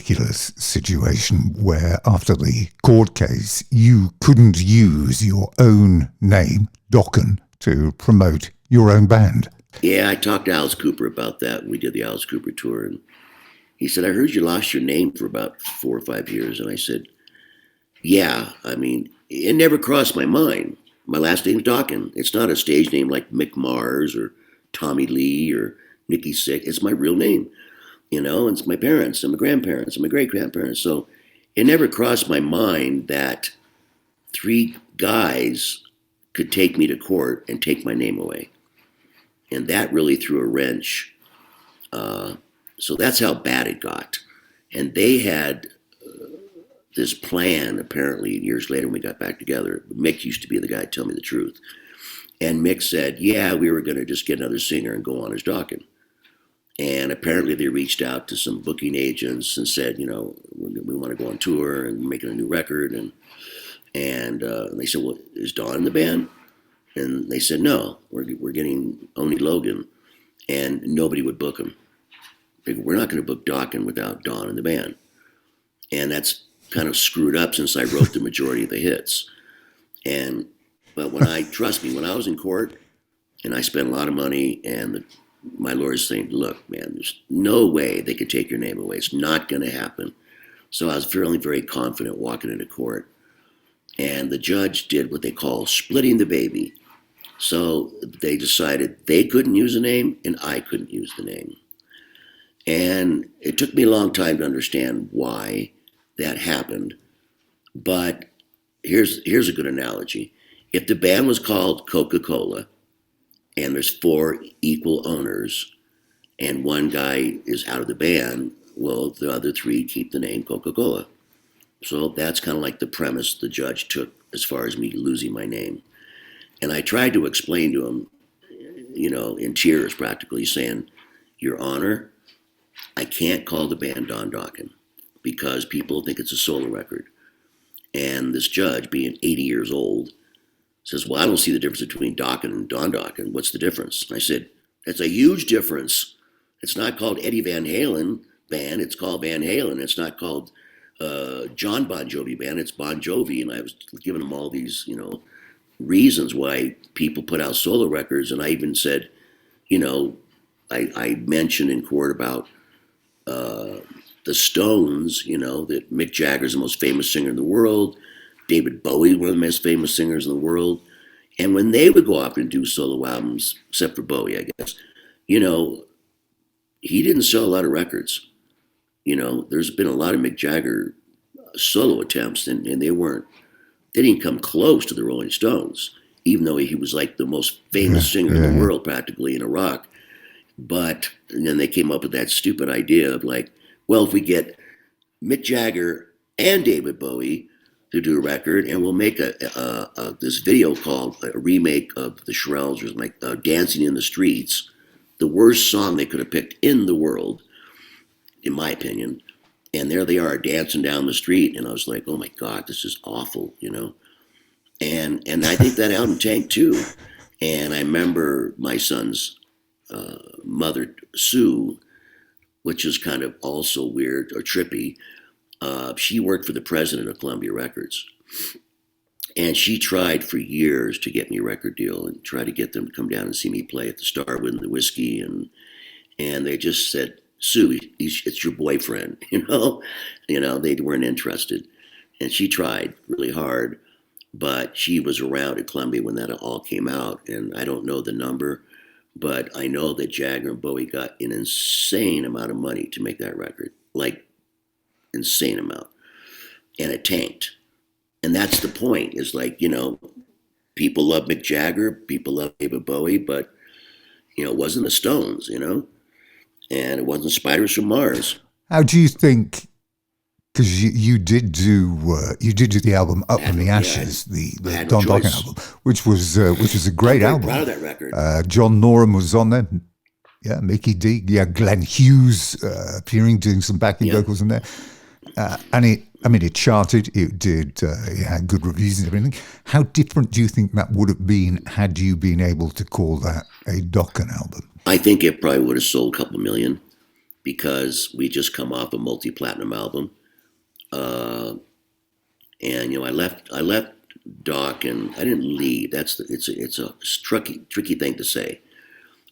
ridiculous situation where after the court case, you couldn't use your own name, Dokken, to promote your own band. Yeah, I talked to Alice Cooper about that. We did the Alice Cooper tour, and he said, I heard you lost your name for about 4 or 5 years. And I said, yeah, I mean, it never crossed my mind. My last name's Dokken. It's not a stage name like Mick Mars or Tommy Lee or Nikki Sick. It's my real name. You know, it's my parents and my grandparents and my great-grandparents. So it never crossed my mind that 3 guys could take me to court and take my name away. And that really threw a wrench. So that's how bad it got. And they had this plan, apparently, years later when we got back together. Mick used to be the guy to tell me the truth. And Mick said, yeah, we were going to just get another singer and go on as Dokken. And apparently they reached out to some booking agents and said, you know, we want to go on tour and we're making a new record. And they said, well, is Don in the band? And they said, no, we're getting only Logan. And nobody would book him. They go, we're not going to book Dokken without Don in the band. And that's kind of screwed up since I wrote the majority of the hits. But when I was in court and I spent a lot of money and my lawyer's saying, look, man, there's no way they could take your name away. It's not going to happen. So I was feeling very confident walking into court. And the judge did what they call splitting the baby. So they decided they couldn't use the name and I couldn't use the name. And it took me a long time to understand why that happened. But here's a good analogy. If the band was called Coca-Cola and there's 4 equal owners and one guy is out of the band, well, the other 3 keep the name Coca-Cola. So that's kind of like the premise the judge took as far as me losing my name. And I tried to explain to him, you know, in tears practically, saying, Your Honor, I can't call the band Don Dokken because people think it's a solo record. And this judge, being 80 years old, says, well, I don't see the difference between Dokken and Don Dokken. What's the difference? And I said, that's a huge difference. It's not called Eddie Van Halen Band. It's called Van Halen. It's not called John Bon Jovi Band. It's Bon Jovi. And I was giving them all these, you know, reasons why people put out solo records. And I even said, you know, I mentioned in court about the Stones, you know, that Mick Jagger's the most famous singer in the world. David Bowie, one of the most famous singers in the world. And when they would go off and do solo albums, except for Bowie, I guess, you know, he didn't sell a lot of records. You know, there's been a lot of Mick Jagger solo attempts, and they didn't come close to the Rolling Stones, even though he was like the most famous singer in the world, practically, in a rock. But and then they came up with that stupid idea of like, well, if we get Mick Jagger and David Bowie to do a record, and we'll make this video called a remake of the Shirelles, or like Dancing in the Streets, the worst song they could have picked in the world, in my opinion. And there they are dancing down the street, and I was like, oh my God, this is awful, you know. And I think that album tanked too. And I remember my son's mother, Sue, which is kind of also weird or trippy. She worked for the president of Columbia Records. And she tried for years to get me a record deal and try to get them to come down and see me play at the Starwood and the Whiskey. And they just said, Sue, it's your boyfriend, you know? They weren't interested. And she tried really hard, but she was around at Columbia when that all came out. And I don't know the number, but I know that Jagger and Bowie got an insane amount of money to make that record, like insane amount. And it tanked. And that's the point, is like, you know, people love Mick Jagger, people love David Bowie, but, you know, it wasn't the Stones, you know, and it wasn't Spiders from Mars. How do you think, because you did do the album Up from the Ashes, the Don Dokken album, which was a great album. I'm proud of that record. John Norum was on there. Yeah, Mickey D. Yeah, Glenn Hughes appearing, doing some backing vocals in there. And it charted. It had good reviews and everything. How different do you think that would have been had you been able to call that a Dokken album? I think it probably would have sold a couple million, because we just come off a multi-platinum album. And I left Doc, and I didn't leave. It's a tricky thing to say.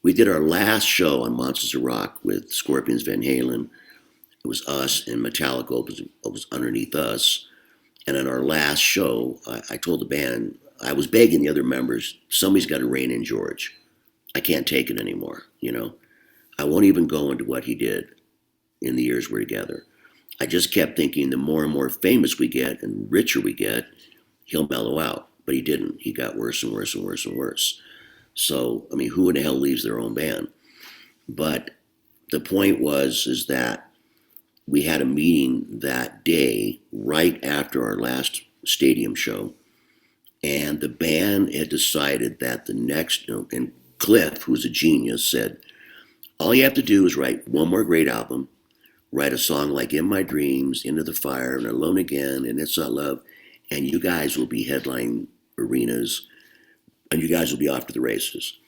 We did our last show on Monsters of Rock with Scorpions, Van Halen. It was us, and Metallica was underneath us. And in our last show, I told the band, I was begging the other members, somebody's got to rein in George. I can't take it anymore, I won't even go into what he did in the years we're together. I just kept thinking the more and more famous we get and richer we get, he'll mellow out. But he didn't. He got worse and worse and worse and worse. So, who in the hell leaves their own band? But the point is that we had a meeting that day right after our last stadium show. And the band had decided that the next, and Cliff, who's a genius, said, all you have to do is write one more great album, write a song like In My Dreams, Into the Fire, and Alone Again, and It's Not Love, and you guys will be headline arenas, and you guys will be off to the races.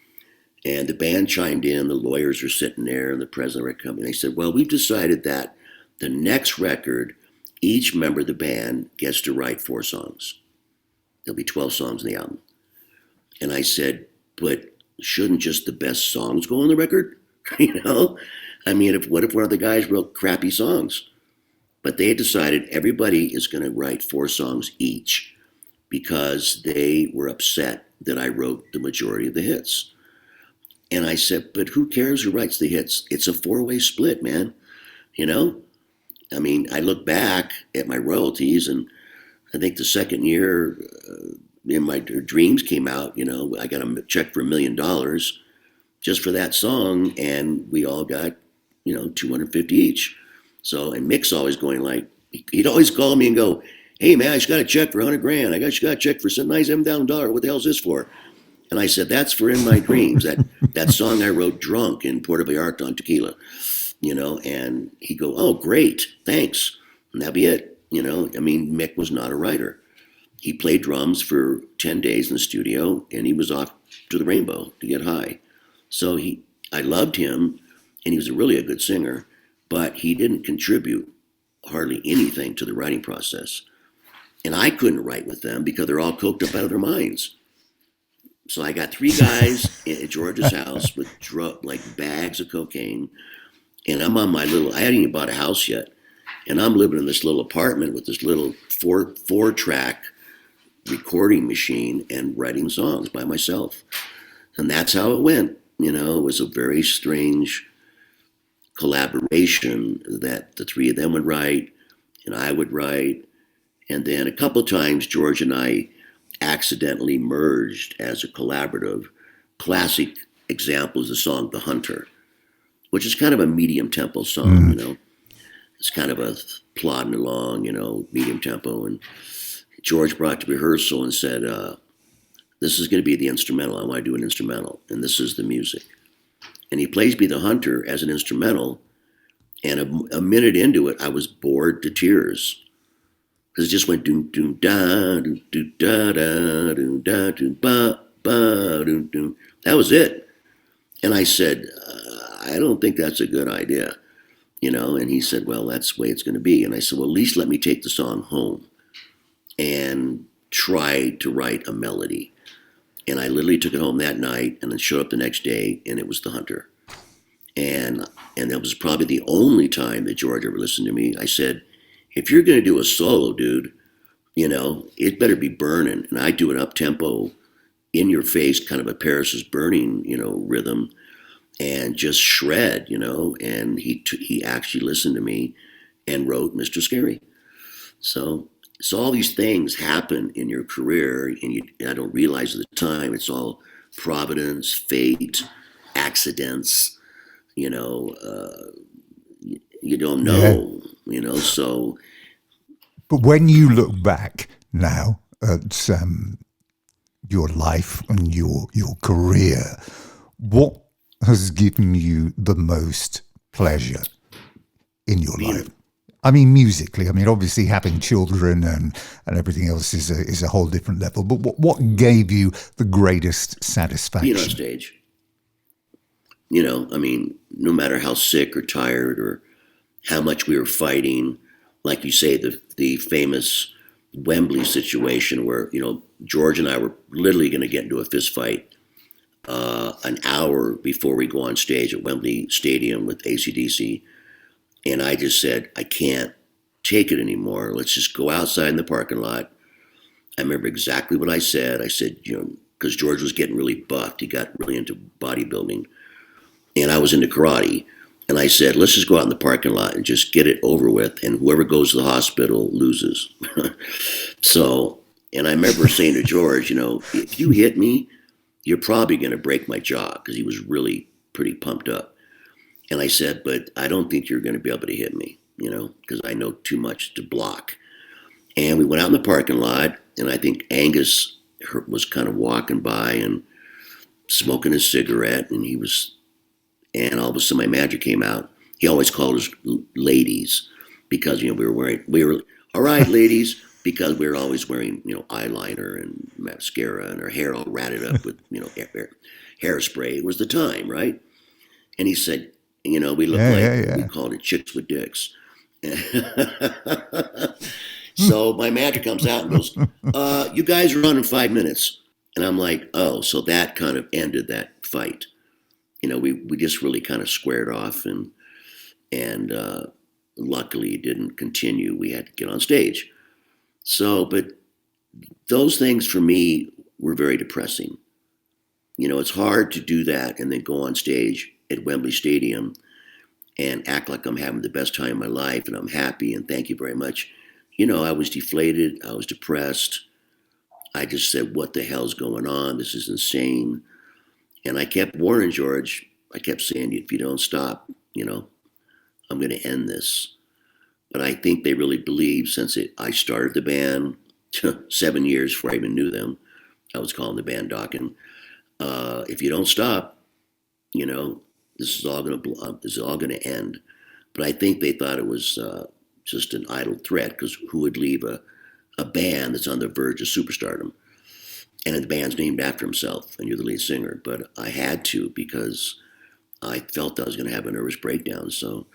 And the band chimed in, the lawyers are sitting there, and the president of the record company, they said, well, we've decided that the next record, each member of the band gets to write 4 songs. There'll be 12 songs in the album. And I said, but shouldn't just the best songs go on the record? What if one of the guys wrote crappy songs? But they had decided everybody is going to write 4 songs each because they were upset that I wrote the majority of the hits. And I said, but who cares who writes the hits? It's a 4-way split, man. I look back at my royalties, and I think the second year In My Dreams came out, I got a check for $1 million just for that song, and we all got, $250 each. So, and Mick's always going like, he'd always call me and go, hey man, I just got a check for $100,000. I just got a check for $97,000. What the hell's this for? And I said, that's for In My Dreams, that song I wrote drunk in Puerto Vallarta on tequila, and he'd go, oh, great, thanks. And that'd be it. Mick was not a writer. He played drums for 10 days in the studio, and he was off to the rainbow to get high. So I loved him, and he was really a good singer, but he didn't contribute hardly anything to the writing process. And I couldn't write with them because they're all coked up out of their minds. So I got 3 guys at George's house with bags of cocaine, and I'm on I hadn't even bought a house yet, and I'm living in this little apartment with this little four-track recording machine and writing songs by myself. And that's how it went. It was a very strange collaboration that the 3 of them would write and I would write. And then a couple of times, George and I accidentally merged as a collaborative. Classic example is the song The Hunter, which is kind of a medium tempo song, It's kind of a plodding along, medium tempo. And George brought to rehearsal and said, this is going to be the instrumental. I want to do an instrumental, and this is the music. And he plays me The Hunter as an instrumental, and a minute into it, I was bored to tears. Because it just went doom doom da doom doom da da doom da doom ba ba doom doom. That was it. And I said, I don't think that's a good idea, And he said, well, that's the way it's going to be. And I said, well, at least let me take the song home and try to write a melody. And I literally took it home that night and then showed up the next day, and it was The Hunter. And that was probably the only time that George ever listened to me. I said, if you're going to do a solo, dude, it better be burning. And I do an up-tempo, in-your-face kind of a Paris is Burning, rhythm, and just shred, And he actually listened to me and wrote Mr. Scary. So all these things happen in your career, and I don't realize at the time. It's all providence, fate, accidents. You don't know. So. But when you look back now at your life and your career, what has given you the most pleasure in your life? Musically. Obviously having children and everything else is a whole different level. But what gave you the greatest satisfaction? Being on stage. I mean, no matter how sick or tired or how much we were fighting, like you say, the famous Wembley situation where, George and I were literally going to get into a fist fight an hour before we go on stage at Wembley Stadium with AC/DC. And I just said, I can't take it anymore. Let's just go outside in the parking lot. I remember exactly what I said. I said, because George was getting really buffed. He got really into bodybuilding. And I was into karate. And I said, let's just go out in the parking lot and just get it over with. And whoever goes to the hospital loses. So, and I remember saying to George, if you hit me, you're probably going to break my jaw, because he was really pretty pumped up. And I said, but I don't think you're going to be able to hit me, because I know too much to block. And we went out in the parking lot, and I think Angus was kind of walking by and smoking a cigarette, and all of a sudden my manager came out. He always called us ladies, because, we were, all right, ladies, because we were always wearing, eyeliner and mascara, and our hair all ratted up with, hairspray. It was the time, right? And he said, we looked we called it chicks with dicks. So my manager comes out and goes, you guys are on in 5 minutes. And I'm like, oh, so that kind of ended that fight. We just really kind of squared off, and luckily it didn't continue. We had to get on stage. So, but those things for me were very depressing. It's hard to do that and then go on stage at Wembley Stadium and act like I'm having the best time of my life and I'm happy and thank you very much. I was deflated. I was depressed. I just said, what the hell's going on? This is insane. And I kept warning George. I kept saying, if you don't stop, I'm going to end this. But I think they really believed, since I started the band 7 years before I even knew them. I was calling the band Dokken. If you don't stop, this is all going to end. But I think they thought it was just an idle threat, because who would leave a band that's on the verge of superstardom? And the band's named after himself, and you're the lead singer. But I had to, because I felt I was going to have a nervous breakdown. So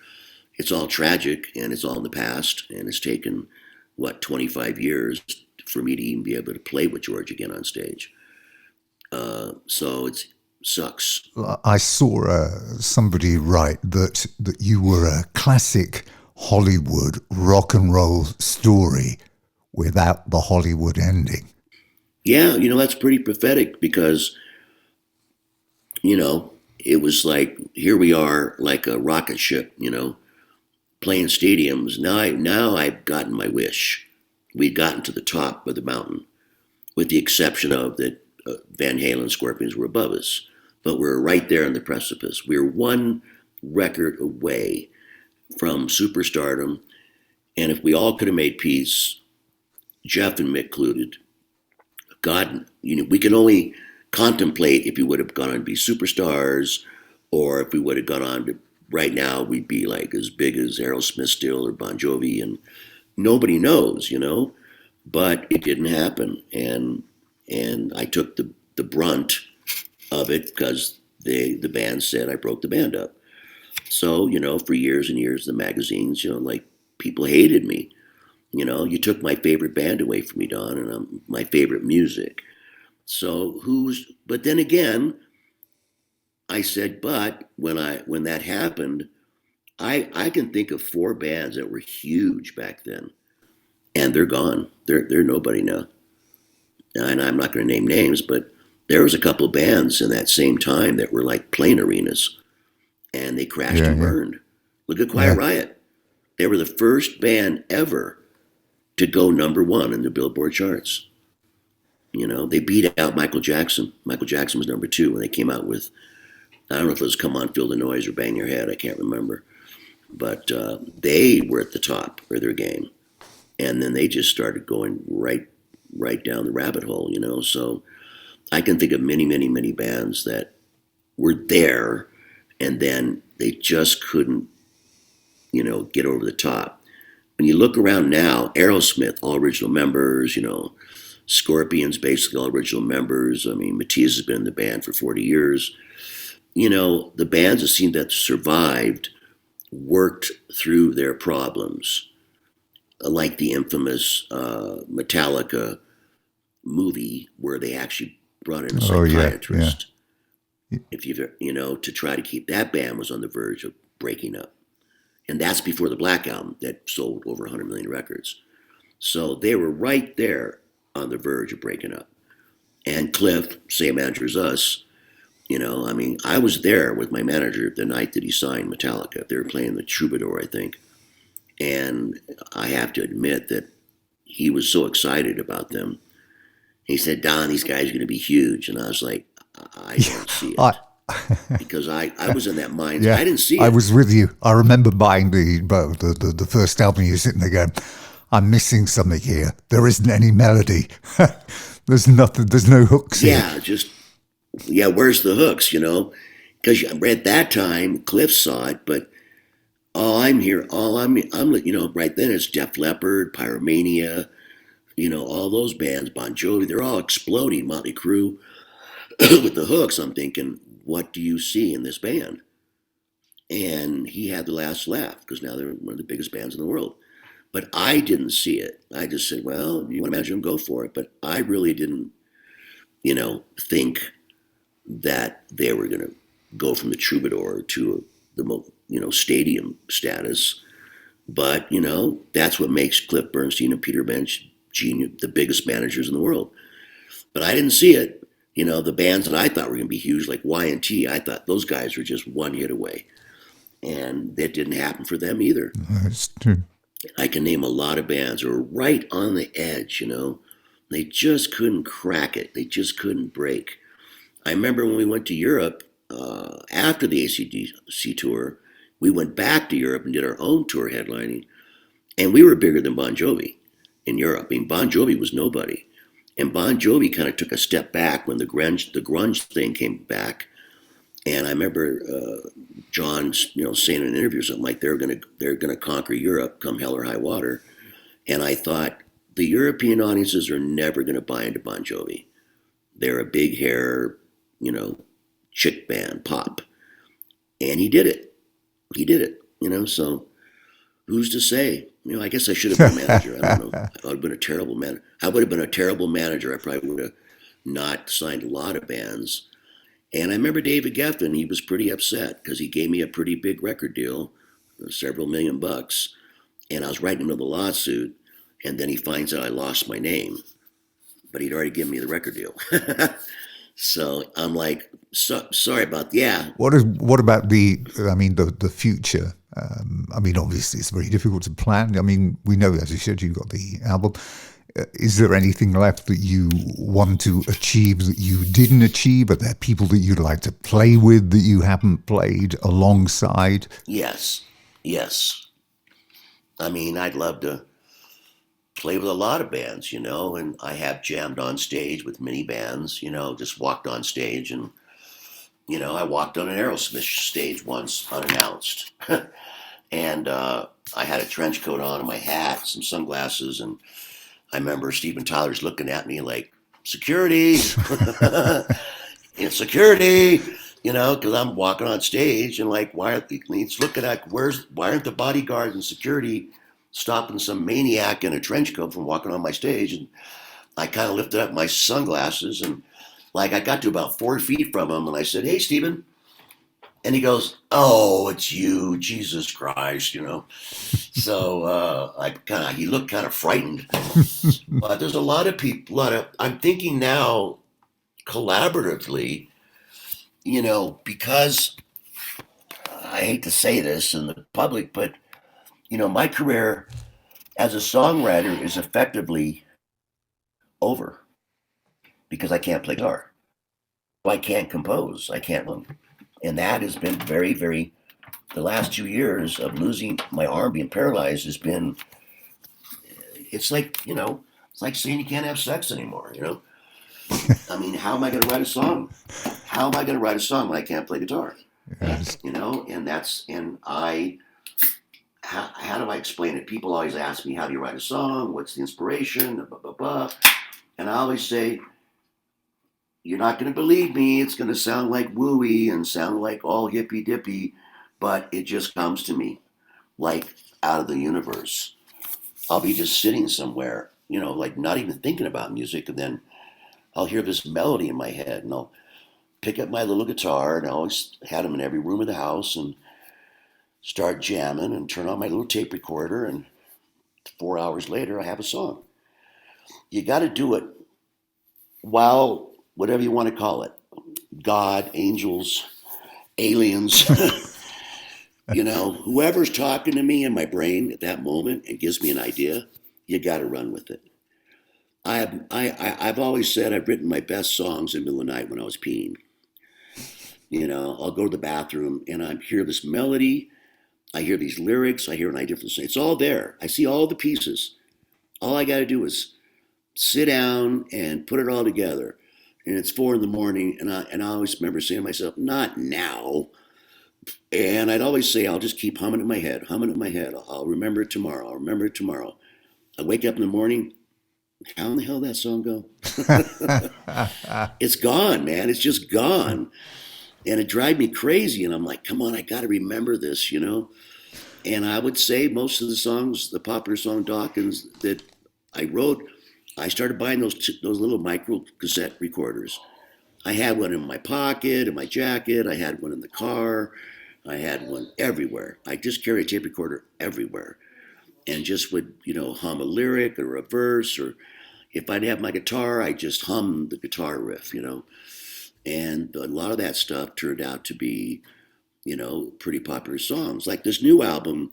it's all tragic, and it's all in the past, and it's taken, 25 years for me to even be able to play with George again on stage. So it sucks. I saw somebody write that you were a classic Hollywood rock and roll story without the Hollywood ending. Yeah, that's pretty pathetic, because, it was like, here we are, like a rocket ship, playing stadiums. Now I've gotten my wish. We'd gotten to the top of the mountain, with the exception of that Van Halen Scorpions were above us. But we're right there on the precipice. We're one record away from superstardom. And if we all could have made peace, Jeff and Mick included, God, we can only contemplate if we would have gone on to be superstars, or if we would have gone on to, right now, we'd be like as big as Aerosmith still, or Bon Jovi, and nobody knows, but it didn't happen. And I took the brunt of it, because the band said I broke the band up. So, for years and years, the magazines, like, people hated me. You took my favorite band away from me, Don, and my favorite music. So but then again, I said, but when that happened, I can think of 4 bands that were huge back then, and they're gone. They're nobody now. And I'm not going to name names, but there was a couple of bands in that same time that were like playing arenas, and they crashed and burned. Look at Quiet Riot. They were the first band ever to go #1 in the Billboard charts. They beat out Michael Jackson. Michael Jackson was #2 when they came out with, I don't know if it was Come On, Feel the Noise or Bang Your Head. I can't remember. But they were at the top of their game. And then they just started going right down the rabbit hole, So I can think of many, many, many bands that were there, and then they just couldn't, get over the top. When you look around now, Aerosmith, all original members, Scorpions, basically all original members. I mean, Matthias has been in the band for 40 years. the bands that seemed that survived worked through their problems, like the infamous Metallica movie where they actually brought in a psychiatrist. If you've, to try to keep that band was on the verge of breaking up. And that's before the Black Album that sold over 100 million records. So they were right there on the verge of breaking up. And Cliff, same manager as us, I was there with my manager the night that he signed Metallica. They were playing the Troubadour, I think. And I have to admit that he was so excited about them. He said, Don, these guys are going to be huge. And I was like, I don't see it. Because I was in that mind. I didn't see it. I was with you. I remember buying the first album. You're sitting there going, I'm missing something here. There isn't any melody. There's nothing. There's no hooks here. Where's the hooks, Because at that time, Cliff saw it, but right then it's Def Leppard, Pyromania, all those bands, Bon Jovi, they're all exploding, Motley Crue. With the hooks, I'm thinking, what do you see in this band? And he had the last laugh because now they're one of the biggest bands in the world. But I didn't see it. I just said, well, you want to manage them, go for it. But I really didn't, think that they were going to go from the Troubadour to the stadium status. But, that's what makes Cliff Bernstein and Peter Bench the biggest managers in the world. But I didn't see it. The bands that I thought were going to be huge, like Y&T, I thought those guys were just one hit away. And that didn't happen for them either. That's true. I can name a lot of bands that were right on the edge, They just couldn't crack it. They just couldn't break. I remember when we went to Europe, after the AC/DC tour, we went back to Europe and did our own tour headlining. And we were bigger than Bon Jovi in Europe. I mean, Bon Jovi was nobody. And Bon Jovi kind of took a step back when the grunge thing came back. And I remember John, saying in an interview or something like they're gonna conquer Europe come hell or high water. And I thought the European audiences are never gonna buy into Bon Jovi. They're a big hair, chick band, pop. And he did it. So who's to say? I guess I should have been a manager. I don't know. I would have been a terrible manager. I would have been a terrible manager. I probably would have not signed a lot of bands. And I remember David Geffen, he was pretty upset because he gave me a pretty big record deal, several $1 million. And I was right into the lawsuit. And then he finds out I lost my name. But he'd already given me the record deal. So I'm like, sorry about that. Yeah. What about the future? Obviously it's very difficult to plan. We know, as you said, you got the album. Is there anything left that you want to achieve that you didn't achieve? Are there people that you'd like to play with that you haven't played alongside? Yes. I'd love to play with a lot of bands, and I have jammed on stage with many bands, just walked on stage and, I walked on an Aerosmith stage once unannounced. And I had a trench coat on and my hat, some sunglasses, and I remember Steven Tyler's looking at me like, security, security, because I'm walking on stage and like, he's looking at, why aren't the bodyguards and security stopping some maniac in a trench coat from walking on my stage? And I kind of lifted up my sunglasses and I got to about 4 feet from him and I said, hey, Steven. And he goes, oh, it's you, Jesus Christ, So he looked kind of frightened. But there's a lot of people, I'm thinking now collaboratively, because I hate to say this in the public, but, my career as a songwriter is effectively over because I can't play guitar. I can't compose. I can't. And that has been very, very, the last 2 years of losing my arm, being paralyzed it's like, it's like saying you can't have sex anymore, how am I going to write a song? How am I going to write a song when I can't play guitar? Yes. How do I explain it? People always ask me, how do you write a song? What's the inspiration? Blah, blah, blah. And I always say, you're not going to believe me. It's going to sound like wooey and sound like all hippy dippy, but it just comes to me like out of the universe. I'll be just sitting somewhere, like not even thinking about music, and then I'll hear this melody in my head, and I'll pick up my little guitar, and I always had them in every room of the house, and start jamming and turn on my little tape recorder, and 4 hours later, I have a song. You got to do it while, whatever you want to call it, God, angels, aliens, whoever's talking to me in my brain at that moment and gives me an idea, you got to run with it. I've always said I've written my best songs in the middle of the night when I was peeing. I'll go to the bathroom and I hear this melody, I hear these lyrics, I hear an idea from the song. It's all there. I see all the pieces. All I got to do is sit down and put it all together. And it's 4 a.m, and I always remember saying to myself, not now. And I'd always say, I'll just keep humming it in my head. I'll remember it tomorrow. I wake up in the morning. How in the hell did that song go? It's gone, man. It's just gone. And it drives me crazy. And I'm like, come on, I got to remember this, And I would say most of the songs, the popular song Dokkens that I wrote, I started buying those little micro cassette recorders. I had one in my pocket, in my jacket. I had one in the car. I had one everywhere. I just carried a tape recorder everywhere. And just would, hum a lyric or a verse, or if I'd have my guitar, I just hum the guitar riff, And a lot of that stuff turned out to be, pretty popular songs. Like this new album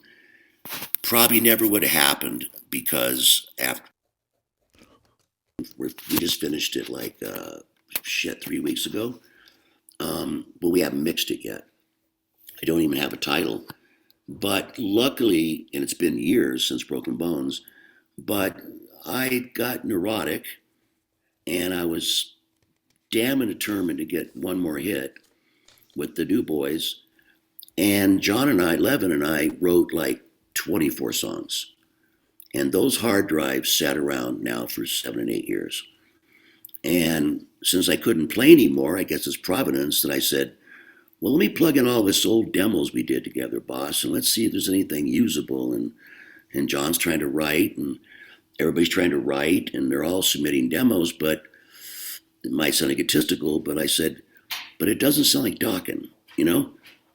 probably never would have happened because we just finished it like 3 weeks ago, but we haven't mixed it yet. I don't even have a title. But luckily, and it's been years since Broken Bones, but I got neurotic and I was damn determined to get one more hit with the New Boys. And Levin and I wrote like 24 songs. And those hard drives sat around now for 7 and 8 years. And since I couldn't play anymore, I guess it's Providence that I said, well, let me plug in all this old demos we did together, boss, and let's see if there's anything usable. And John's trying to write, and everybody's trying to write, and they're all submitting demos, but it might sound egotistical, but I said, but it doesn't sound like Dokken,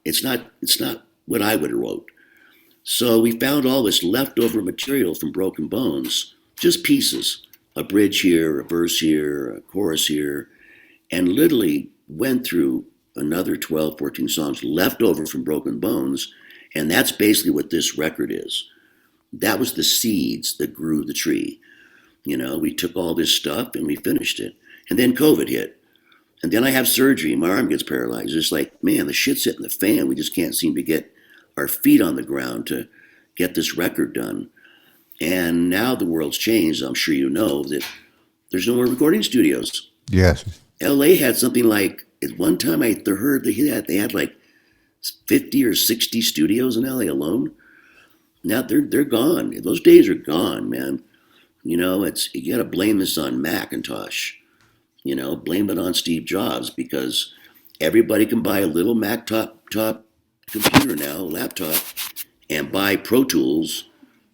It's not what I would have wrote. So we found all this leftover material from Broken Bones, just pieces, a bridge here, a verse here, a chorus here, and literally went through another 12, 14 songs left over from Broken Bones. And that's basically what this record is. That was the seeds that grew the tree. We took all this stuff and we finished it. And then COVID hit. And then I have surgery. My arm gets paralyzed. It's like, man, the shit's hitting the fan. We just can't seem to get our feet on the ground to get this record done. And now the world's changed. I'm sure you know that there's no more recording studios. Yes. LA had something like, at one time I heard they had like 50 or 60 studios in LA alone. Now they're gone. Those days are gone, man. You got to blame this on Macintosh. Blame it on Steve Jobs, because everybody can buy a little Mac top computer now, laptop, and buy Pro Tools,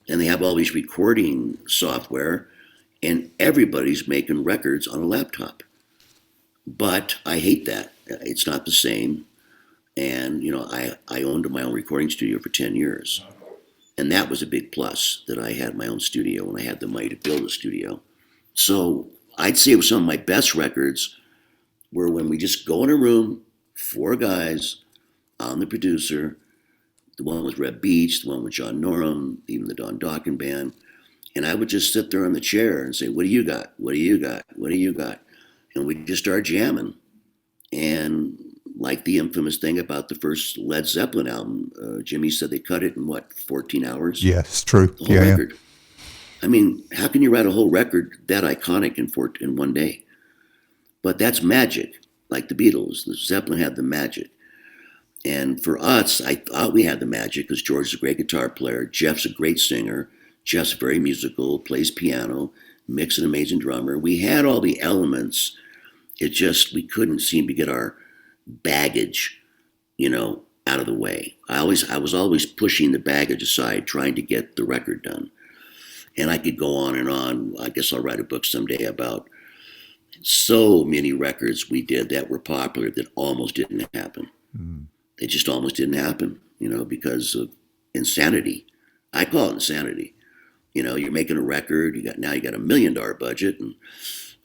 and they have all these recording software, and everybody's making records on a laptop. But I hate that. It's not the same. And, I owned my own recording studio for 10 years. And that was a big plus, that I had my own studio and I had the money to build a studio. So I'd say it was some of my best records were when we just go in a room, 4 guys, I'm the producer, the one with Red Beach, the one with John Norum, even the Don Dokken band. And I would just sit there on the chair and say, what do you got? What do you got? What do you got? And we just start jamming. And like the infamous thing about the first Led Zeppelin album, Jimmy said they cut it in 14 hours? Yes, true. The whole record. I mean, how can you write a whole record that iconic in one day? But that's magic, like the Beatles. The Zeppelin had the magic. And for us, I thought we had the magic because George's a great guitar player. Jeff's a great singer. Jeff's very musical, plays piano. Mick's an amazing drummer. We had all the elements, we couldn't seem to get our baggage, out of the way. I was always pushing the baggage aside, trying to get the record done. And I could go on and on. I guess I'll write a book someday about so many records we did that were popular that almost didn't happen. Mm. They just almost didn't happen, because of insanity. I call it insanity. You're making a record, you got a $1 million budget, and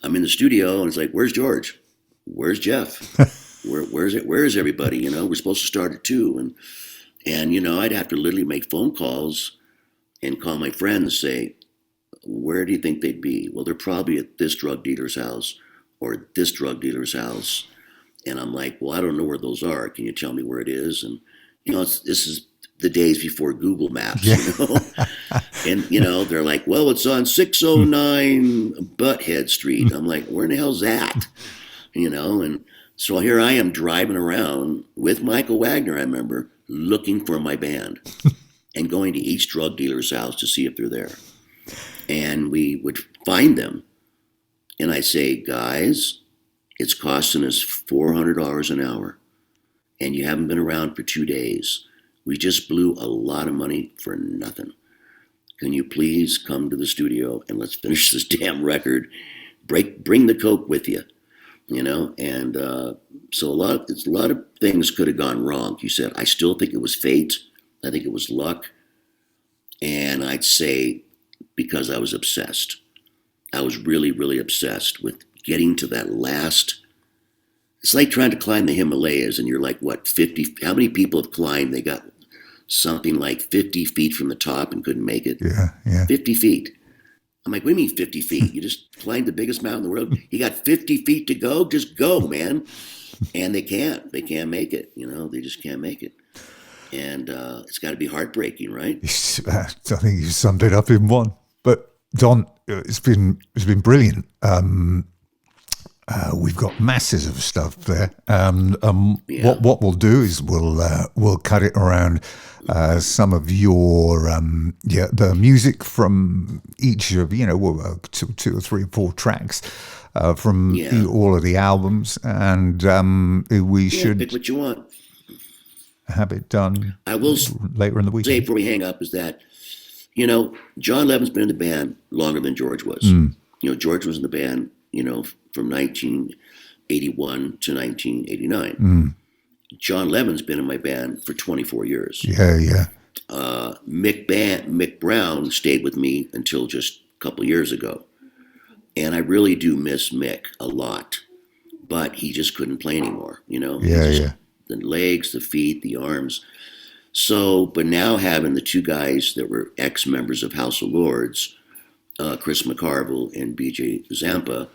I'm in the studio and it's like, where's George? Where's Jeff? Where is everybody? We're supposed to start at 2. And I'd have to literally make phone calls and call my friends and say, where do you think they'd be? Well, they're probably at this drug dealer's house or this drug dealer's house. And I'm like, well, I don't know where those are. Can you tell me where it is? And, this is the days before Google Maps, And, they're like, well, it's on 609 Butthead Street. I'm like, where in the hell's that? And so here I am driving around with Michael Wagner, I remember, looking for my band and going to each drug dealer's house to see if they're there. And we would find them. And I'd say, guys, it's costing us $400 an hour. And you haven't been around for 2 days. We just blew a lot of money for nothing. Can you please come to the studio and let's finish this damn record? Bring the coke with you, And so a lot of things could have gone wrong. You said, I still think it was fate. I think it was luck. And I'd say because I was obsessed. I was really, really obsessed with getting to that last. It's like trying to climb the Himalayas and you're like, what, 50? How many people have climbed? They got something like 50 feet from the top and couldn't make it. Yeah. 50 feet. I'm like, what do you mean 50 feet? You just climbed the biggest mountain in the world. You got 50 feet to go? Just go, man. And they can't. They can't make it. They just can't make it. And it's got to be heartbreaking, right? I think you summed it up in one. But Don, it's been brilliant. We've got masses of stuff there. What we'll do is we'll cut it around some of your the music from each of two or three or four tracks from all of the albums, and we should pick what you want. Have it done. I will later in the week. Say before we hang up is that John Levin's been in the band longer than George was. George was in the band from 1981 to 1989. John Levin's been in my band for 24 years. Yeah. Mick Brown stayed with me until just a couple of years ago. And I really do miss Mick a lot. But he just couldn't play anymore, Yeah. The legs, the feet, the arms. So, but now having the two guys that were ex-members of House of Lords, Chris McCarville and BJ Zampa,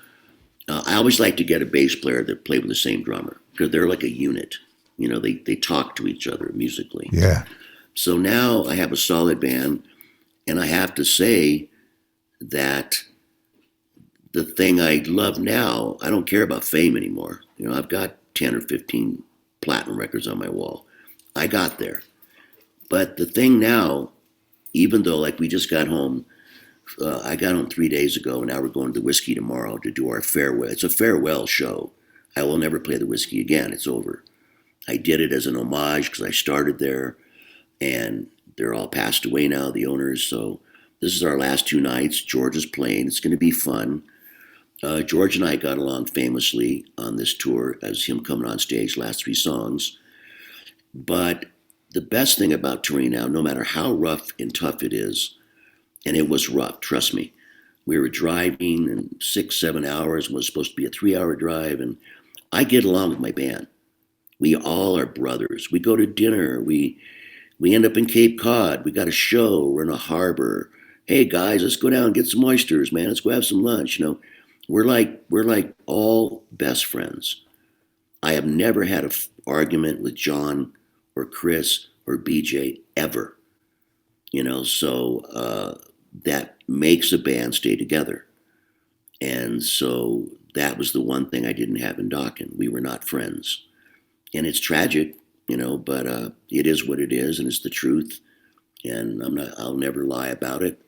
I always like to get a bass player that played with the same drummer because they're like a unit. They talk to each other musically. Yeah. So now I have a solid band, and I have to say that the thing I love now, I don't care about fame anymore. I've got 10 or 15 platinum records on my wall. I got there. But the thing now, even though like we just got home, I got home 3 days ago, and now we're going to the Whiskey tomorrow to do our farewell. It's a farewell show. I will never play the Whiskey again. It's over. I did it as an homage because I started there, and they're all passed away now, the owners. So this is our last 2 nights. George is playing. It's going to be fun. George and I got along famously on this tour as him coming on stage, last 3 songs. But the best thing about touring now, no matter how rough and tough it is, and it was rough, trust me. We were driving in 6-7 hours. It was supposed to be a 3-hour drive, and I get along with my band. We all are brothers. We go to dinner. We end up in Cape Cod. We got a show. We're in a harbor. Hey guys, let's go down and get some oysters, man. Let's go have some lunch. We're like all best friends. I have never had an argument with John or Chris or BJ ever. So that makes a band stay together. And so that was the one thing I didn't have in Dokken. We were not friends. And it's tragic, but it is what it is, and it's the truth. And I'll never lie about it.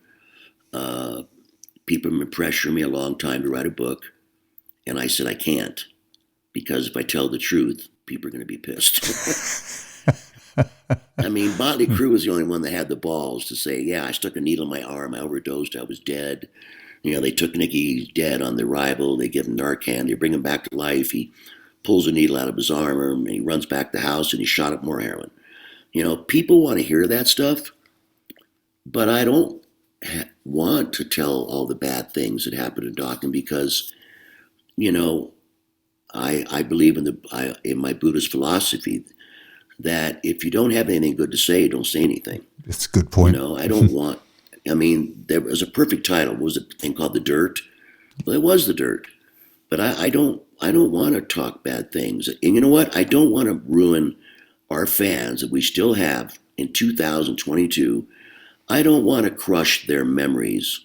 People have been pressuring me a long time to write a book. And I said, I can't. because if I tell the truth, people are going to be pissed. I mean, Motley Crue was the only one that had the balls to say, yeah, I stuck a needle in my arm, I overdosed, I was dead. You know, they took Nicky, he's dead on the arrival, they give him Narcan, they bring him back to life, he pulls a needle out of his arm, and he runs back to the house, and he shot up more heroin. You know, people want to hear that stuff, but I don't want to tell all the bad things that happened to Dokken because, you know, I believe in my Buddhist philosophy that if you don't have anything good to say, don't say anything. It's a good point. You know, I don't want. I mean, there was a perfect title. What was it? A thing called The Dirt? Well, it was The Dirt, but I don't want to talk bad things. And you know what? I don't want to ruin our fans that we still have in 2022. I don't want to crush their memories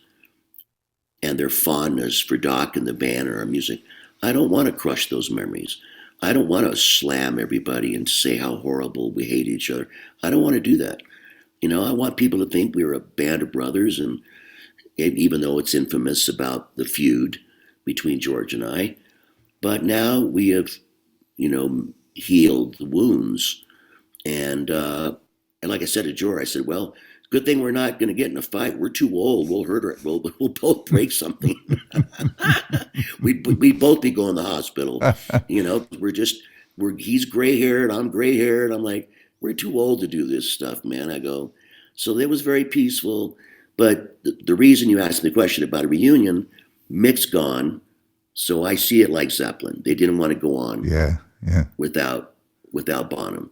and their fondness for Doc and the band or our music. I don't want to crush those memories. I don't want to slam everybody and say how horrible we hate each other. I don't want to do that. You know, I want people to think we're a band of brothers, and even though it's infamous about the feud between George and I, but now we have, you know, healed the wounds. And like I said to George, I said, well, good thing we're not going to get in a fight. We're too old. We'll hurt her. We'll both break something. We'd both be going to the hospital. You know, he's gray haired. I'm gray haired. I'm like, we're too old to do this stuff, man. I go, so it was very peaceful. But the reason you asked me the question about a reunion, Mick's gone. So I see it like Zeppelin. They didn't want to go on without Bonham.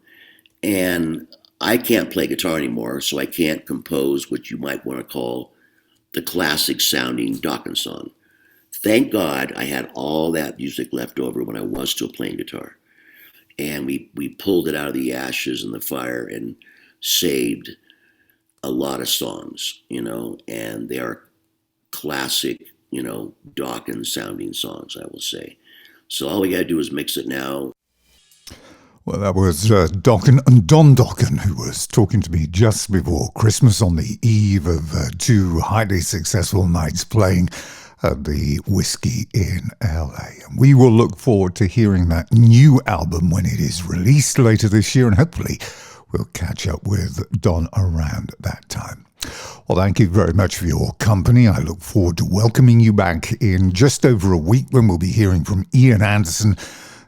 And I can't play guitar anymore, so I can't compose what you might want to call the classic sounding Dokken song. Thank God I had all that music left over when I was still playing guitar. And we pulled it out of the ashes and the fire and saved a lot of songs, you know, and they are classic, you know, Dokken sounding songs, I will say. So all we got to do is mix it now. Well, that was Dokken and Don Dokken, who was talking to me just before Christmas on the eve of two highly successful nights playing at the Whiskey in LA. And we will look forward to hearing that new album when it is released later this year, and hopefully we'll catch up with Don around that time. Well, thank you very much for your company. I look forward to welcoming you back in just over a week when we'll be hearing from Ian Anderson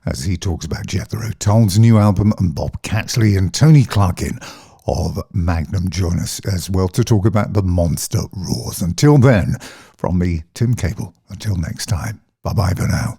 as he talks about Jethro Tull's new album, and Bob Catsley and Tony Clarkin of Magnum join us as well to talk about The Monster Roars. Until then, from me, Tim Cable, until next time, bye-bye for now.